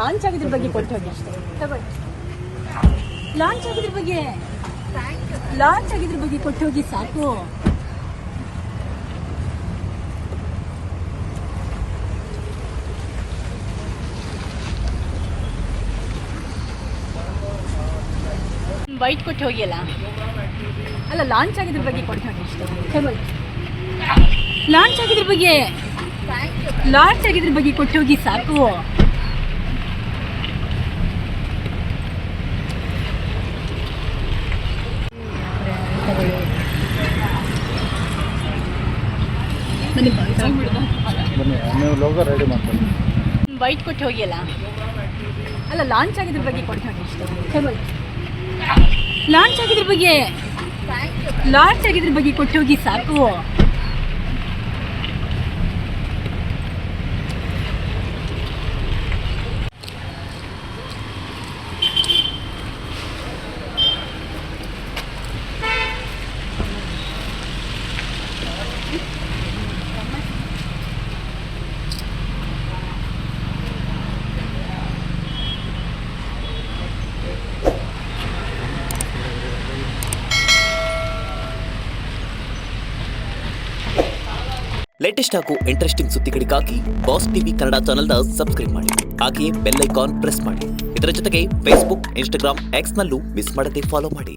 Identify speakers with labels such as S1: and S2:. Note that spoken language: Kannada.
S1: ಲಾಂಚ್ ಆಗಿದ್ರ ಬಗ್ಗೆ ಕೊಟ್ಟು ಹೋಗಿ ಅಷ್ಟೇ. ತಗೊಳ್ಳಿ, ಲಾಂಚ್ ಆಗಿದ್ರ ಬಗ್ಗೆ ಕೊಟ್ಟು ಹೋಗಿ ಸಾಕು. ವೈಟ್ ಕೊಟ್ಟು ಹೋಗಿಯಲ್ಲ, ಅಲ್ಲ ಲಾಂಚ್ ಆಗಿದ್ರ ಬಗ್ಗೆ ಕೊಟ್ಟು ಹೋಗಿ ಅಷ್ಟೇ. ತಗೊಳ್ಳಿ, ಲಾಂಚ್ ಆಗಿದ್ರ ಬಗ್ಗೆ ಕೊಟ್ಟು ಹೋಗಿ ಸಾಕು. ವೈಟ್ ಕೊಟ್ಟು ಹೋಗಿಯಲ್ಲ, ಅಲ್ಲ ಲಾಂಚ್ ಆಗಿದ್ರ ಬಗ್ಗೆ ಕೊಟ್ಟು ಹೋಗಿ ಅಷ್ಟೇ. ತಗೊಳ್ಳಿ, ಲಾಂಚ್ ಆಗಿದ್ರ ಬಗ್ಗೆ ಕೊಟ್ಟು ಹೋಗಿ ಸಾಕು.
S2: ಲೇಟೆಸ್ಟ್ ಹಾಗೂ ಇಂಟ್ರೆಸ್ಟಿಂಗ್ ಸುದ್ದಿಗಳಿಗಾಗಿ ಬಾಸ್ ಟಿವಿ ಕನ್ನಡ ಚಾನೆಲ್ನ ಸಬ್ಸ್ಕ್ರೈಬ್ ಮಾಡಿ. ಹಾಗೆಯೇ ಬೆಲ್ ಐಕಾನ್ ಪ್ರೆಸ್ ಮಾಡಿ. ಇದರ ಜೊತೆಗೆ ಫೇಸ್ಬುಕ್, ಇನ್ಸ್ಟಾಗ್ರಾಮ್, ಎಕ್ಸ್ ನಲ್ಲೂ ಮಿಸ್ ಮಾಡದೆ ಫಾಲೋ ಮಾಡಿ.